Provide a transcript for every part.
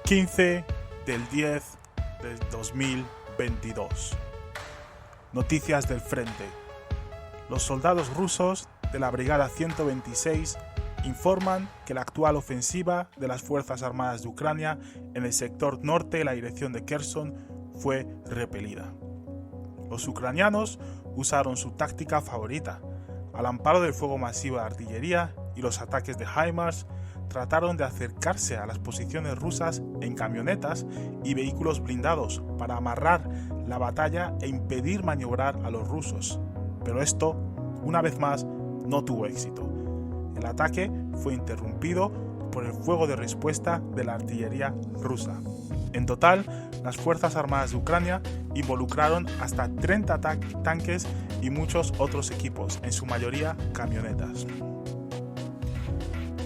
15 del 10 del 2022. Noticias del frente. Los soldados rusos de la Brigada 126 informan que la actual ofensiva de las Fuerzas Armadas de Ucrania en el sector norte, en la dirección de Kherson, fue repelida. Los ucranianos usaron su táctica favorita. Al amparo del fuego masivo de artillería y los ataques de HIMARS, trataron de acercarse a las posiciones rusas en camionetas y vehículos blindados para amarrar la batalla e impedir maniobrar a los rusos. Pero esto, una vez más, no tuvo éxito. El ataque fue interrumpido por el fuego de respuesta de la artillería rusa. En total, las Fuerzas Armadas de Ucrania involucraron hasta 30 tanques y muchos otros equipos, en su mayoría camionetas.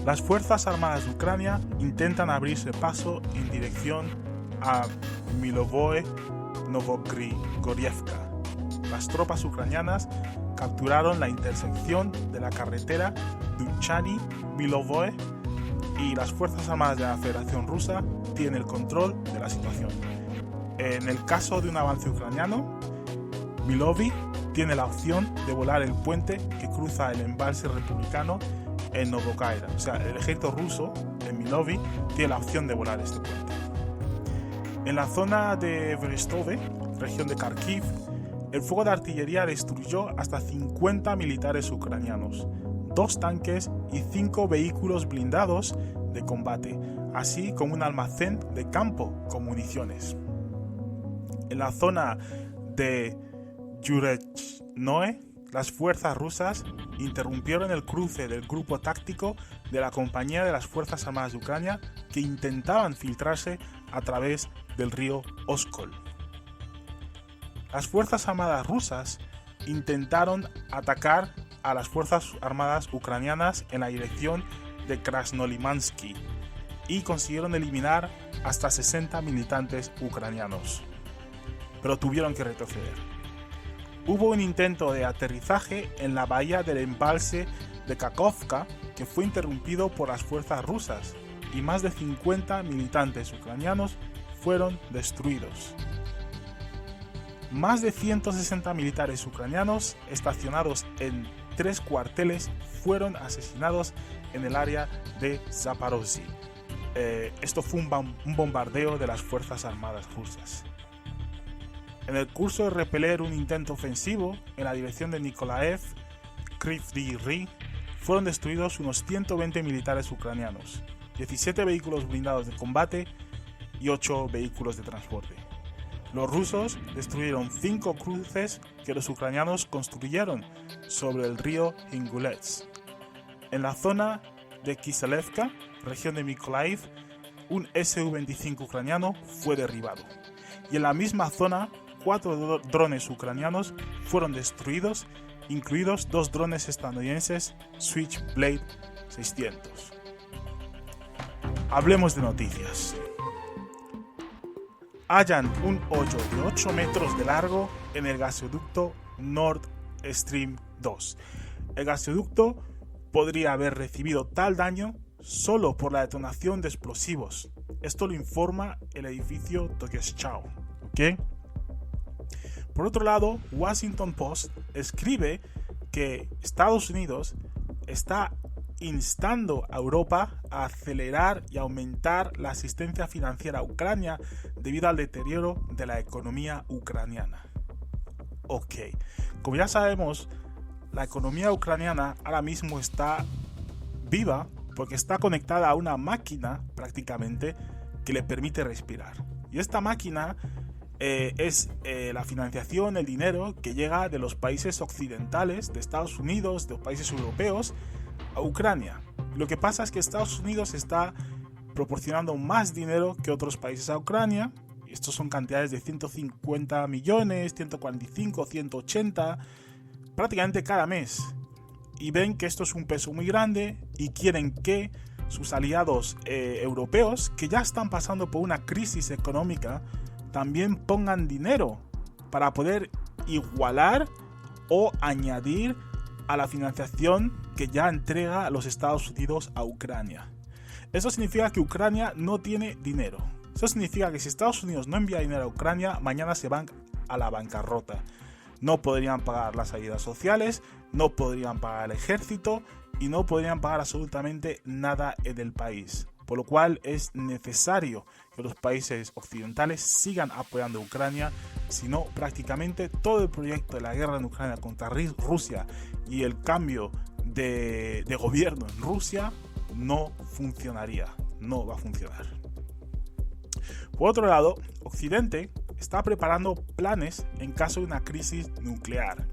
Las Fuerzas Armadas de Ucrania intentan abrirse paso en dirección a Milovoe-Novogrigorievka. Las tropas ucranianas capturaron la intersección de la carretera Duchany-Milovoe y las Fuerzas Armadas de la Federación Rusa tienen el control de la situación. En el caso de un avance ucraniano, Milovi tiene la opción de volar el puente que cruza el embalse republicano en Novokaira. O sea, el ejército ruso en Milovi tiene la opción de volar este puente. En la zona de Verestove, región de Kharkiv, el fuego de artillería destruyó hasta 50 militares ucranianos, 2 tanques y 5 vehículos blindados de combate, así como un almacén de campo con municiones. En la zona de Yurechnoe, las fuerzas rusas interrumpieron el cruce del grupo táctico de la compañía de las Fuerzas Armadas de Ucrania que intentaban filtrarse a través del río Oskol. Las Fuerzas Armadas rusas intentaron atacar a las Fuerzas Armadas ucranianas en la dirección de Krasnolimansky y consiguieron eliminar hasta 60 militantes ucranianos, pero tuvieron que retroceder. Hubo un intento de aterrizaje en la bahía del embalse de Kakhovka que fue interrumpido por las fuerzas rusas y más de 50 militantes ucranianos fueron destruidos. Más de 160 militares ucranianos estacionados en 3 cuarteles fueron asesinados en el área de Zaporozhye. Esto fue un bombardeo de las Fuerzas Armadas rusas. En el curso de repeler un intento ofensivo en la dirección de Nikolaev, Kryvyi Rih, fueron destruidos unos 120 militares ucranianos, 17 vehículos blindados de combate y 8 vehículos de transporte. Los rusos destruyeron 5 cruces que los ucranianos construyeron sobre el río Ingulets. En la zona de Kiselevka, región de Mykolaiv, un Su-25 ucraniano fue derribado. Y en la misma zona, 4 drones ucranianos fueron destruidos, incluidos 2 drones estadounidenses Switchblade 600. Hablemos de noticias. Hallan un hoyo de 8 metros de largo en el gasoducto Nord Stream 2. El gasoducto podría haber recibido tal daño solo por la detonación de explosivos. Esto lo informa el edificio Togetschau. ¿Okay? Por otro lado, Washington Post escribe que Estados Unidos está instando a Europa a acelerar y aumentar la asistencia financiera a Ucrania debido al deterioro de la economía ucraniana. Ok, como ya sabemos, la economía ucraniana ahora mismo está viva porque está conectada a una máquina prácticamente que le permite respirar. Y esta máquina es la financiación, el dinero que llega de los países occidentales, de Estados Unidos, de los países europeos, a Ucrania. Lo que pasa es que Estados Unidos está proporcionando más dinero que otros países a Ucrania. Y estos son cantidades de 150 millones, 145, 180, prácticamente cada mes. Y ven que esto es un peso muy grande y quieren que sus aliados europeos, que ya están pasando por una crisis económica, también pongan dinero para poder igualar o añadir a la financiación que ya entrega los Estados Unidos a Ucrania. Eso significa que Ucrania no tiene dinero. Eso significa que si Estados Unidos no envía dinero a Ucrania, mañana se van a la bancarrota. No podrían pagar las ayudas sociales, no podrían pagar el ejército y no podrían pagar absolutamente nada en el país. Por lo cual es necesario que los países occidentales sigan apoyando a Ucrania, si no prácticamente todo el proyecto de la guerra en Ucrania contra Rusia y el cambio de gobierno en Rusia no funcionaría, no va a funcionar. Por otro lado, Occidente está preparando planes en caso de una crisis nuclear.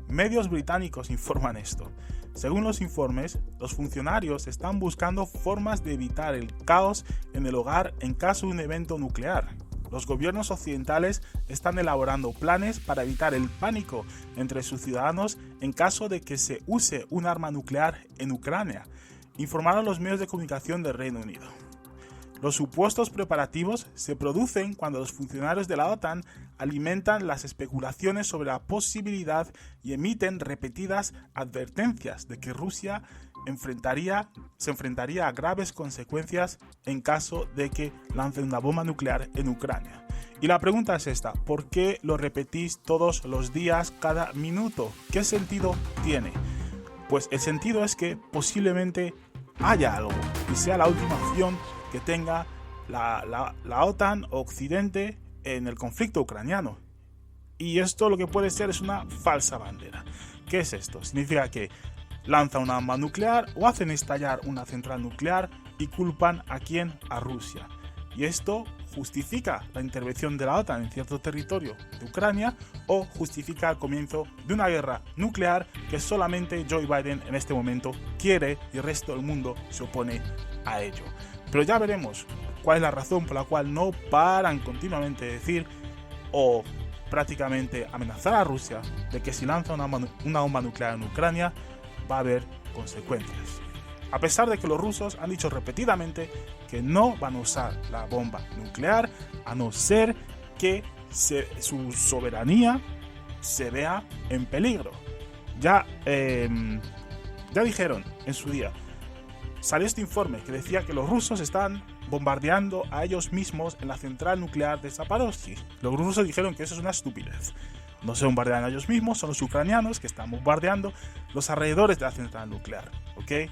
Medios británicos informan esto. Según los informes, los funcionarios están buscando formas de evitar el caos en el hogar en caso de un evento nuclear. Los gobiernos occidentales están elaborando planes para evitar el pánico entre sus ciudadanos en caso de que se use un arma nuclear en Ucrania, informaron los medios de comunicación del Reino Unido. Los supuestos preparativos se producen cuando los funcionarios de la OTAN alimentan las especulaciones sobre la posibilidad y emiten repetidas advertencias de que Rusia se enfrentaría a graves consecuencias en caso de que lancen una bomba nuclear en Ucrania. Y la pregunta es esta: ¿por qué lo repetís todos los días, cada minuto? ¿Qué sentido tiene? Pues el sentido es que posiblemente haya algo y sea la última opción que tenga la OTAN o Occidente en el conflicto ucraniano. Y esto lo que puede ser es una falsa bandera. ¿Qué es esto? Significa que lanzan una arma nuclear o hacen estallar una central nuclear y culpan ¿a quién? A Rusia. Y esto justifica la intervención de la OTAN en cierto territorio de Ucrania o justifica el comienzo de una guerra nuclear que solamente Joe Biden en este momento quiere y el resto del mundo se opone a ello. Pero ya veremos cuál es la razón por la cual no paran continuamente de decir o prácticamente amenazar a Rusia de que si lanza una bomba nuclear en Ucrania va a haber consecuencias. A pesar de que los rusos han dicho repetidamente que no van a usar la bomba nuclear a no ser que su soberanía se vea en peligro. Ya dijeron en su día, salió este informe que decía que los rusos están bombardeando a ellos mismos en la central nuclear de Zaporozhye. Los rusos dijeron que eso es una estupidez. No se bombardean a ellos mismos, son los ucranianos que están bombardeando los alrededores de la central nuclear, ¿ok?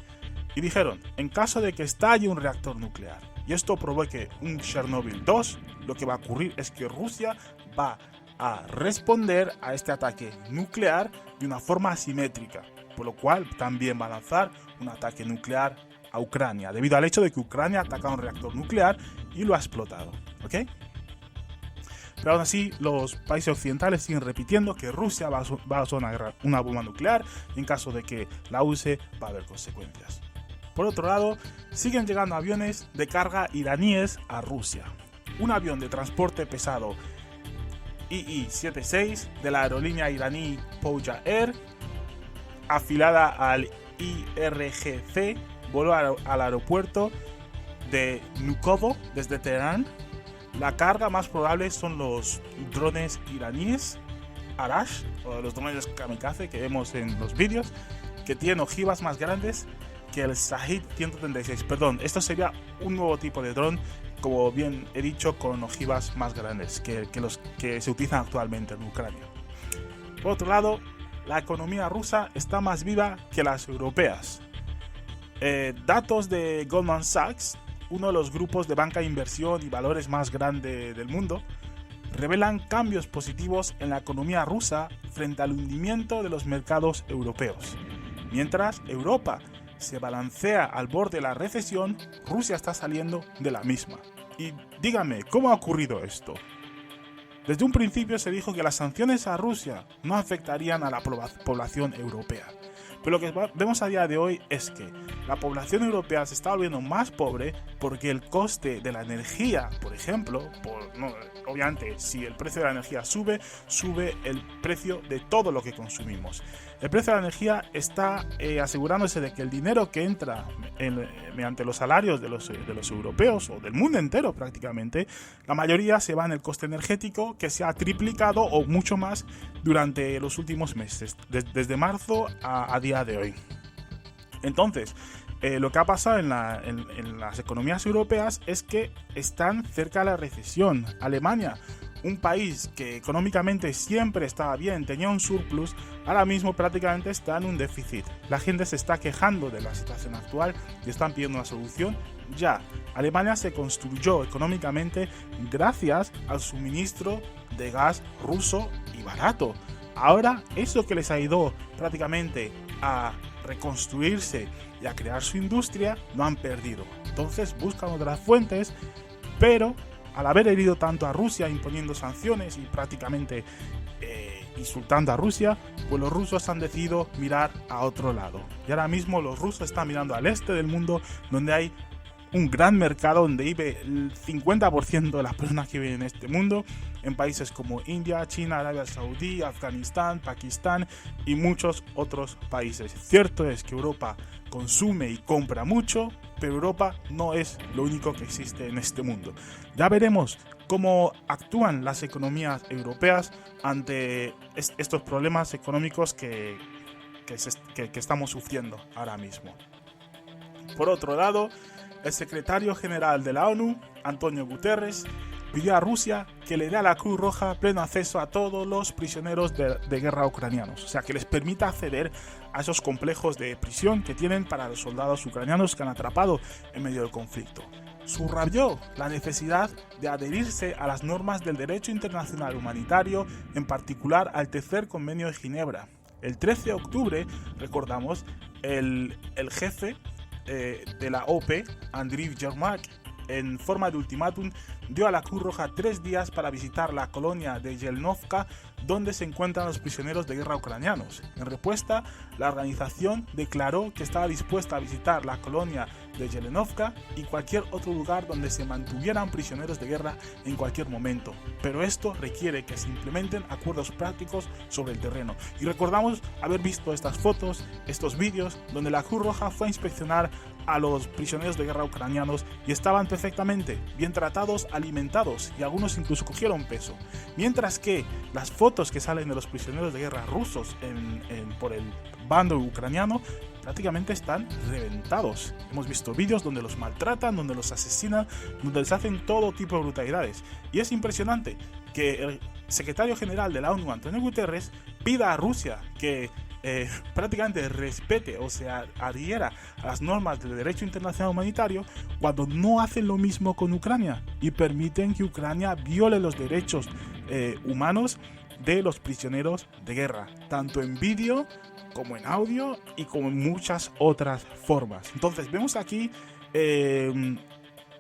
Y dijeron, en caso de que estalle un reactor nuclear y esto provoque un Chernobyl 2, lo que va a ocurrir es que Rusia va a responder a este ataque nuclear de una forma asimétrica, por lo cual también va a lanzar un ataque nuclear a Ucrania, debido al hecho de que Ucrania ha atacado un reactor nuclear y lo ha explotado, ¿ok? Pero aún así, los países occidentales siguen repitiendo que Rusia va a usar una bomba nuclear y en caso de que la use va a haber consecuencias. Por otro lado, siguen llegando aviones de carga iraníes a Rusia. Un avión de transporte pesado II-76 de la aerolínea iraní Pouja Air, afiliada al IRGC, voló al aeropuerto de Vnukovo desde Teherán. La carga más probable son los drones iraníes Arash, o los drones kamikaze que vemos en los vídeos, que tienen ojivas más grandes que el Shahed 136. Perdón, esto sería un nuevo tipo de dron, como bien he dicho, con ojivas más grandes que los que se utilizan actualmente en Ucrania. Por otro lado, la economía rusa está más viva que las europeas. Datos de Goldman Sachs, uno de los grupos de banca de inversión y valores más grande del mundo, revelan cambios positivos en la economía rusa frente al hundimiento de los mercados europeos. Mientras Europa se balancea al borde de la recesión, Rusia está saliendo de la misma. Y dígame, ¿cómo ha ocurrido esto? Desde un principio se dijo que las sanciones a Rusia no afectarían a la población europea. Pero lo que vemos a día de hoy es que la población europea se está volviendo más pobre porque el coste de la energía, por ejemplo, obviamente si el precio de la energía sube el precio de todo lo que consumimos. El precio de la energía está asegurándose de que el dinero que entra mediante los salarios de los europeos o del mundo entero prácticamente, la mayoría se va en el coste energético que se ha triplicado o mucho más durante los últimos meses, desde marzo a día de hoy. Entonces, Lo que ha pasado en las economías europeas es que están cerca de la recesión. Alemania, un país que económicamente siempre estaba bien, tenía un surplus, ahora mismo prácticamente está en un déficit. La gente se está quejando de la situación actual y están pidiendo una solución ya. Alemania se construyó económicamente gracias al suministro de gas ruso y barato. Ahora eso que les ayudó prácticamente a reconstruirse y a crear su industria, lo han perdido. Entonces buscan otras fuentes, pero al haber herido tanto a Rusia imponiendo sanciones y prácticamente insultando a Rusia, pues los rusos han decidido mirar a otro lado. Y ahora mismo los rusos están mirando al este del mundo, donde hay un gran mercado, donde vive el 50% de las personas que viven en este mundo, en países como India, China, Arabia Saudí, Afganistán, Pakistán y muchos otros países. Cierto es que Europa consume y compra mucho, pero Europa no es lo único que existe en este mundo. Ya veremos cómo actúan las economías europeas ante estos problemas económicos que estamos sufriendo ahora mismo. Por otro lado, el secretario general de la ONU, Antonio Guterres, pidió a Rusia que le dé a la Cruz Roja pleno acceso a todos los prisioneros de guerra ucranianos, o sea, que les permita acceder a esos complejos de prisión que tienen para los soldados ucranianos que han atrapado en medio del conflicto. Subrayó la necesidad de adherirse a las normas del derecho internacional humanitario, en particular al Tercer Convenio de Ginebra. El 13 de octubre, recordamos, el jefe de la OP, Andriy Yermak, en forma de ultimátum, dio a la Cruz Roja 3 días para visitar la colonia de Yelnovka, donde se encuentran los prisioneros de guerra ucranianos. En respuesta, la organización declaró que estaba dispuesta a visitar la colonia de Yelnovka y cualquier otro lugar donde se mantuvieran prisioneros de guerra en cualquier momento, pero esto requiere que se implementen acuerdos prácticos sobre el terreno. Y recordamos haber visto estas fotos, estos vídeos, donde la Cruz Roja fue a inspeccionar a los prisioneros de guerra ucranianos y estaban perfectamente bien tratados, alimentados, y algunos incluso cogieron peso. Mientras que las fotos que salen de los prisioneros de guerra rusos por el bando ucraniano prácticamente están reventados. Hemos visto vídeos donde los maltratan, donde los asesinan, donde les hacen todo tipo de brutalidades. Y es impresionante que el secretario general de la ONU, Antonio Guterres, pida a Rusia que prácticamente respete o se adhiera a las normas del derecho internacional humanitario, cuando no hacen lo mismo con Ucrania y permiten que Ucrania viole los derechos humanos de los prisioneros de guerra, tanto en vídeo como en audio y como en muchas otras formas. Entonces vemos aquí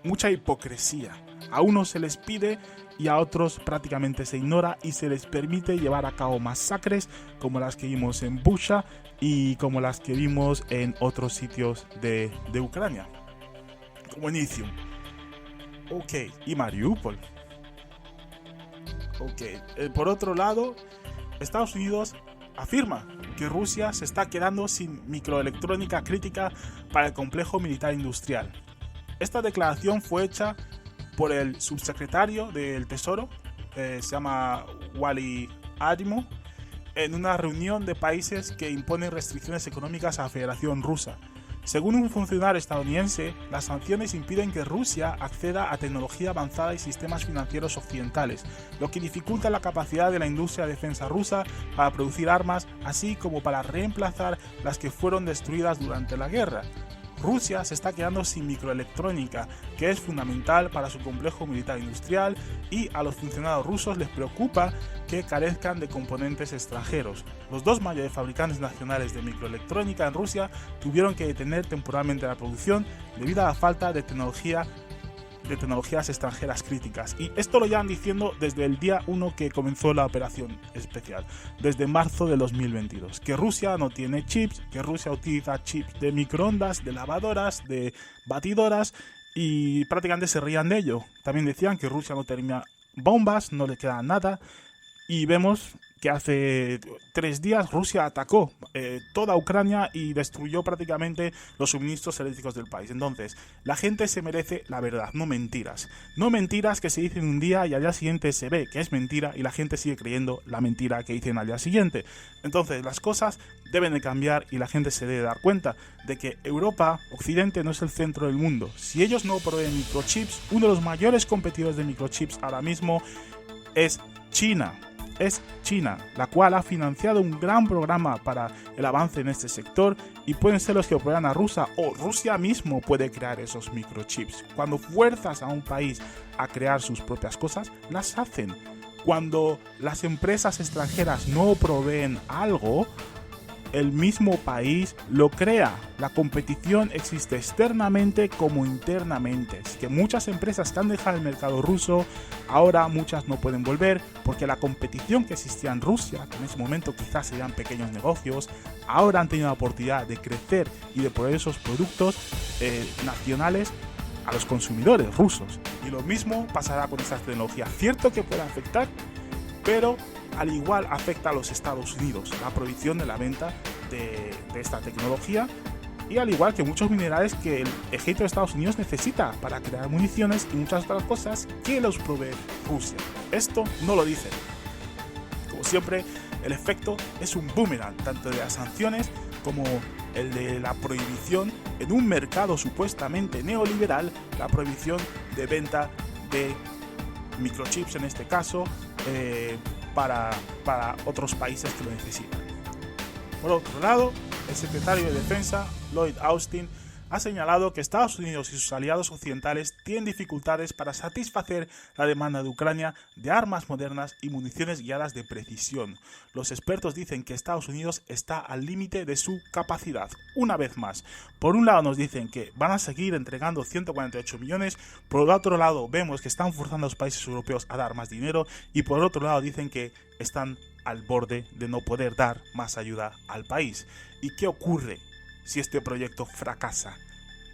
mucha hipocresía. A unos se les pide y a otros prácticamente se ignora y se les permite llevar a cabo masacres como las que vimos en Bucha y como las que vimos en otros sitios de Ucrania, como en Izium. Ok, y Mariupol. Ok, por otro lado, Estados Unidos afirma que Rusia se está quedando sin microelectrónica crítica para el complejo militar industrial. Esta declaración fue hecha por el subsecretario del Tesoro, se llama Wally Adimo, en una reunión de países que imponen restricciones económicas a la Federación Rusa. Según un funcionario estadounidense, las sanciones impiden que Rusia acceda a tecnología avanzada y sistemas financieros occidentales, lo que dificulta la capacidad de la industria de defensa rusa para producir armas, así como para reemplazar las que fueron destruidas durante la guerra. Rusia se está quedando sin microelectrónica, que es fundamental para su complejo militar industrial, y a los funcionarios rusos les preocupa que carezcan de componentes extranjeros. Los dos mayores fabricantes nacionales de microelectrónica en Rusia tuvieron que detener temporalmente la producción debido a la falta de tecnologías extranjeras críticas. Y esto lo llevan diciendo desde el día 1 que comenzó la operación especial, desde marzo de 2022, que Rusia no tiene chips, que Rusia utiliza chips de microondas, de lavadoras, de batidoras, y prácticamente se reían de ello. También decían que Rusia no tenía bombas, no le queda nada. Y vemos que hace 3 días Rusia atacó toda Ucrania y destruyó prácticamente los suministros eléctricos del país. Entonces, la gente se merece la verdad, no mentiras. No mentiras que se dicen un día y al día siguiente se ve que es mentira y la gente sigue creyendo la mentira que dicen al día siguiente. Entonces, las cosas deben de cambiar y la gente se debe dar cuenta de que Europa, Occidente, no es el centro del mundo. Si ellos no proveen microchips, uno de los mayores competidores de microchips ahora mismo es China. Es China, la cual ha financiado un gran programa para el avance en este sector y pueden ser los que provean a Rusia o Rusia mismo puede crear esos microchips. Cuando fuerzas a un país a crear sus propias cosas, las hacen. Cuando las empresas extranjeras no proveen algo, el mismo país lo crea. La competición existe externamente como internamente. Es que muchas empresas que han dejado el mercado ruso, ahora muchas no pueden volver porque la competición que existía en Rusia, que en ese momento quizás serían pequeños negocios, ahora han tenido la oportunidad de crecer y de proveer esos productos nacionales a los consumidores rusos. Y lo mismo pasará con esta tecnología. Cierto que puede afectar, pero al igual afecta a los Estados Unidos la prohibición de la venta de esta tecnología y al igual que muchos minerales que el ejército de Estados Unidos necesita para crear municiones y muchas otras cosas que los provee Rusia. Esto no lo dicen. Como siempre, el efecto es un boomerang, tanto de las sanciones como el de la prohibición en un mercado supuestamente neoliberal, la prohibición de venta de microchips en este caso, para otros países que lo necesitan. Por otro lado, el secretario de Defensa, Lloyd Austin, ha señalado que Estados Unidos y sus aliados occidentales tienen dificultades para satisfacer la demanda de Ucrania de armas modernas y municiones guiadas de precisión. Los expertos dicen que Estados Unidos está al límite de su capacidad. Una vez más, por un lado nos dicen que van a seguir entregando 148 millones, por el otro lado vemos que están forzando a los países europeos a dar más dinero y por otro lado dicen que están al borde de no poder dar más ayuda al país. ¿Y qué ocurre si este proyecto fracasa?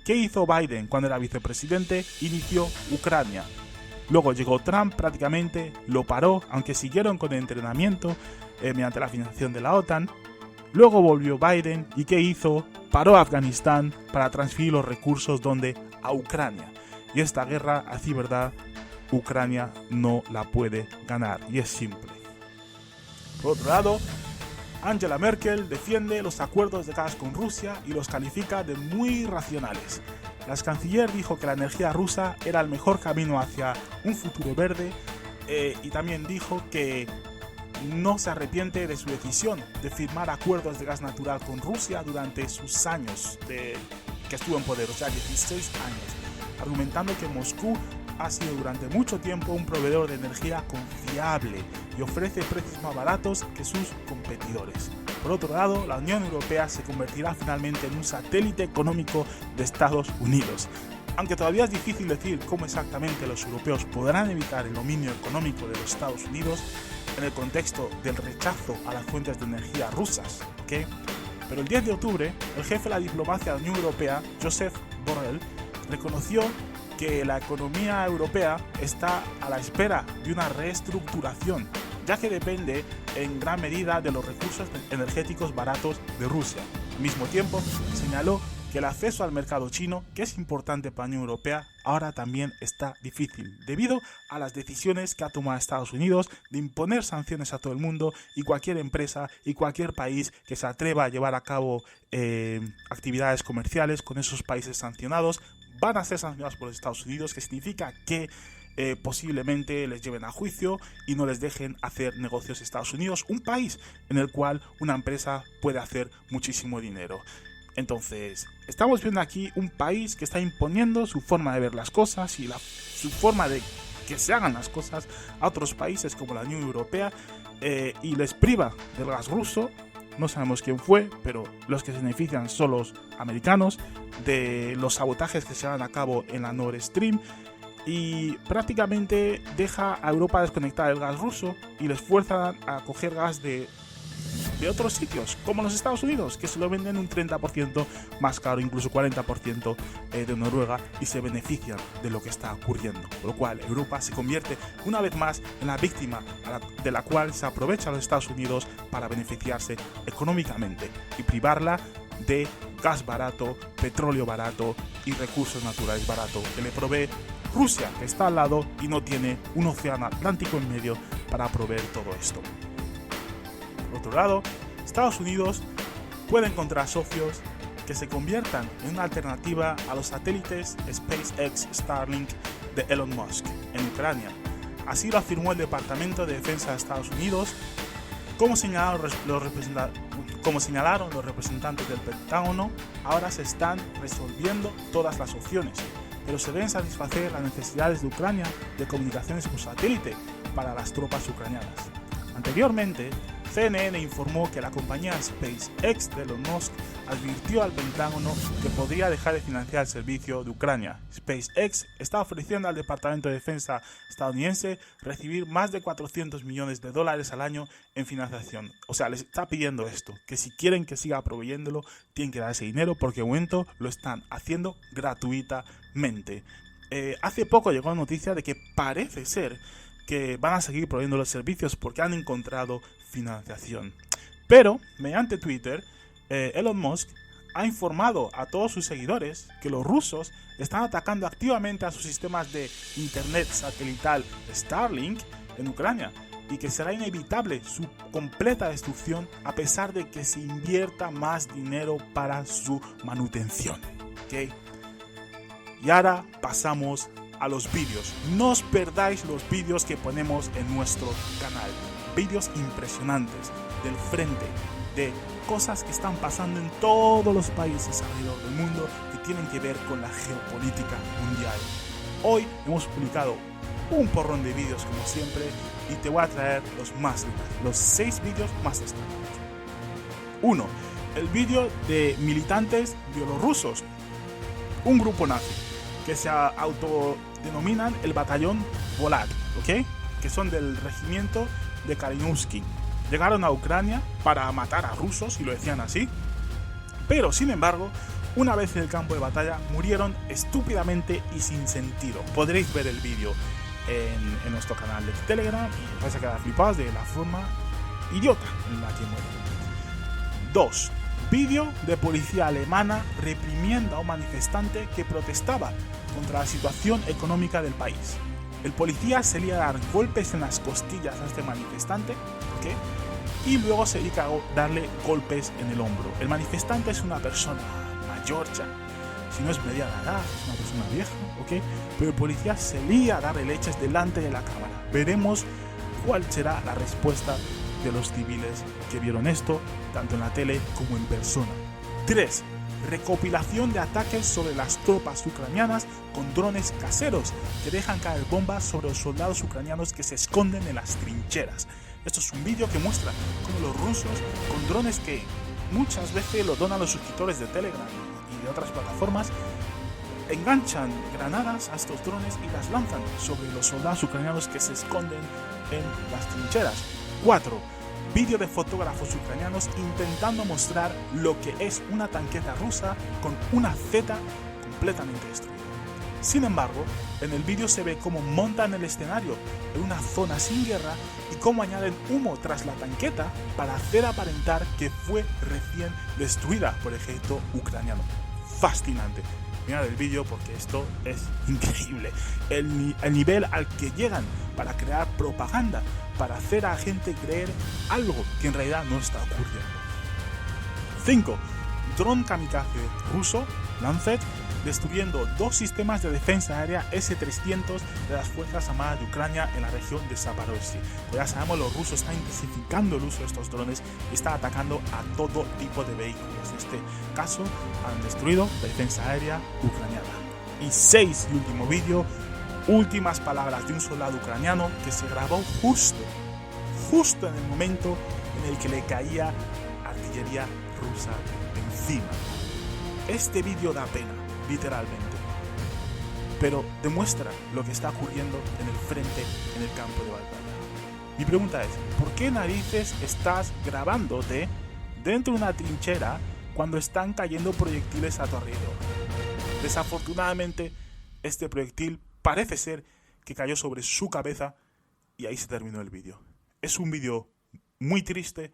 ¿Qué hizo Biden cuando era vicepresidente? Inició Ucrania. Luego llegó Trump, prácticamente lo paró, aunque siguieron con el entrenamiento mediante la financiación de la OTAN. Luego volvió Biden y ¿qué hizo? Paró Afganistán para transferir los recursos ¿dónde? A Ucrania. Y esta guerra, así verdad, Ucrania no la puede ganar y es simple. Por otro lado, Angela Merkel defiende los acuerdos de gas con Rusia y los califica de muy irracionales. La canciller dijo que la energía rusa era el mejor camino hacia un futuro verde y también dijo que no se arrepiente de su decisión de firmar acuerdos de gas natural con Rusia durante sus años que estuvo en poder, o sea, 16 años, argumentando que Moscú ha sido durante mucho tiempo un proveedor de energía confiable y ofrece precios más baratos que sus competidores. Por otro lado, la Unión Europea se convertirá finalmente en un satélite económico de Estados Unidos. Aunque todavía es difícil decir cómo exactamente los europeos podrán evitar el dominio económico de los Estados Unidos en el contexto del rechazo a las fuentes de energía rusas, ¿ok? Pero el 10 de octubre, el jefe de la diplomacia de la Unión Europea, Josep Borrell, reconoció que la economía europea está a la espera de una reestructuración, ya que depende en gran medida de los recursos energéticos baratos de Rusia. Al mismo tiempo, señaló que el acceso al mercado chino, que es importante para la Unión Europea, ahora también está difícil, debido a las decisiones que ha tomado Estados Unidos de imponer sanciones a todo el mundo y cualquier empresa y cualquier país que se atreva a llevar a cabo actividades comerciales con esos países sancionados, van a ser sancionados por los Estados Unidos, que significa que posiblemente les lleven a juicio y no les dejen hacer negocios en Estados Unidos, un país en el cual una empresa puede hacer muchísimo dinero. Entonces, estamos viendo aquí un país que está imponiendo su forma de ver las cosas y su forma de que se hagan las cosas a otros países como la Unión Europea y les priva del gas ruso. No sabemos quién fue, pero los que se benefician son los americanos de los sabotajes que se llevan a cabo en la Nord Stream y prácticamente deja a Europa desconectar del gas ruso y les fuerza a coger gas de de otros sitios, como los Estados Unidos, que se lo venden un 30% más caro, incluso 40% de Noruega, y se benefician de lo que está ocurriendo. Por lo cual Europa se convierte una vez más en la víctima de la cual se aprovecha los Estados Unidos para beneficiarse económicamente y privarla de gas barato, petróleo barato y recursos naturales baratos que le provee Rusia, que está al lado y no tiene un océano Atlántico en medio para proveer todo esto. Por otro lado, Estados Unidos puede encontrar socios que se conviertan en una alternativa a los satélites SpaceX Starlink de Elon Musk en Ucrania. Así lo afirmó el Departamento de Defensa de Estados Unidos, como señalaron los representantes del Pentágono. Ahora se están resolviendo todas las opciones, pero se deben satisfacer las necesidades de Ucrania de comunicaciones por satélite para las tropas ucranianas. Anteriormente, CNN informó que la compañía SpaceX de Elon Musk advirtió al Pentágono que podría dejar de financiar el servicio de Ucrania. SpaceX está ofreciendo al Departamento de Defensa estadounidense recibir más de $400 millones al año en financiación. O sea, les está pidiendo esto, que si quieren que siga proveyéndolo, tienen que dar ese dinero porque de momento lo están haciendo gratuitamente. Hace poco llegó la noticia de que parece ser que van a seguir proveyendo los servicios porque han encontrado financiación. Pero, mediante Twitter, Elon Musk ha informado a todos sus seguidores que los rusos están atacando activamente a sus sistemas de internet satelital Starlink en Ucrania y que será inevitable su completa destrucción a pesar de que se invierta más dinero para su manutención. ¿Okay? Y ahora pasamos a los vídeos. No os perdáis los vídeos que ponemos en nuestro canal. Vídeos impresionantes del frente, de cosas que están pasando en todos los países alrededor del mundo que tienen que ver con la geopolítica mundial. Hoy hemos publicado un porrón de vídeos como siempre y te voy a traer los 6 vídeos más destacados. 1. El vídeo de militantes bielorrusos, un grupo nazi que se autodenominan el batallón Volad, ¿ok? Que son del regimiento de Kalinowski. Llegaron a Ucrania para matar a rusos, y lo decían así, pero sin embargo, una vez en el campo de batalla, murieron estúpidamente y sin sentido. Podréis ver el vídeo en nuestro canal de Telegram y vais a quedar flipados de la forma idiota en la que mueren. 2. Vídeo de policía alemana reprimiendo a un manifestante que protestaba contra la situación económica del país. El policía se lía a dar golpes en las costillas a este manifestante, ¿okay? Y luego se dedica a darle golpes en el hombro. El manifestante es una persona mayor ya, si no es mediana edad, es una persona vieja, ¿okay? Pero el policía se lía a darle leches delante de la cámara. Veremos cuál será la respuesta de los civiles que vieron esto, tanto en la tele como en persona. 3. Recopilación de ataques sobre las tropas ucranianas con drones caseros que dejan caer bombas sobre los soldados ucranianos que se esconden en las trincheras. Esto es un vídeo que muestra cómo los rusos, con drones que muchas veces lo donan los suscriptores de Telegram y de otras plataformas, enganchan granadas a estos drones y las lanzan sobre los soldados ucranianos que se esconden en las trincheras. 4. Vídeo de fotógrafos ucranianos intentando mostrar lo que es una tanqueta rusa con una Z completamente destruida. Sin embargo, en el vídeo se ve cómo montan el escenario en una zona sin guerra y cómo añaden humo tras la tanqueta para hacer aparentar que fue recién destruida por el ejército ucraniano. Fascinante. Mirad el vídeo porque esto es increíble. El nivel al que llegan para crear propaganda, para hacer a la gente creer algo que en realidad no está ocurriendo. 5. Dron kamikaze ruso, Lancet, destruyendo 2 sistemas de defensa aérea S-300 de las Fuerzas Armadas de Ucrania en la región de Zaporozhye. Como ya sabemos, los rusos están intensificando el uso de estos drones y están atacando a todo tipo de vehículos. En este caso, han destruido la defensa aérea ucraniana. Y 6. Y último vídeo, últimas palabras de un soldado ucraniano que se grabó justo en el momento en el que le caía artillería rusa encima. Este vídeo da pena, literalmente, pero demuestra lo que está ocurriendo en el frente, en el campo de batalla. Mi pregunta es, ¿por qué narices estás grabándote dentro de una trinchera cuando están cayendo proyectiles a tu alrededor? Desafortunadamente, este proyectil parece ser que cayó sobre su cabeza y ahí se terminó el vídeo. Es un vídeo muy triste,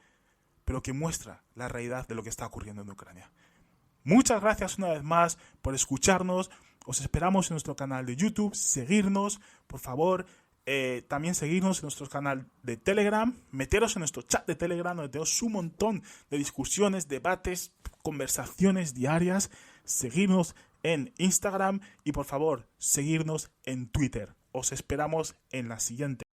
pero que muestra la realidad de lo que está ocurriendo en Ucrania. Muchas gracias una vez más por escucharnos. Os esperamos en nuestro canal de YouTube, seguirnos, por favor. También seguirnos en nuestro canal de Telegram, meteros en nuestro chat de Telegram, donde tenemos un montón de discusiones, debates, conversaciones diarias. Seguirnos en Instagram y por favor, seguirnos en Twitter. Os esperamos en la siguiente.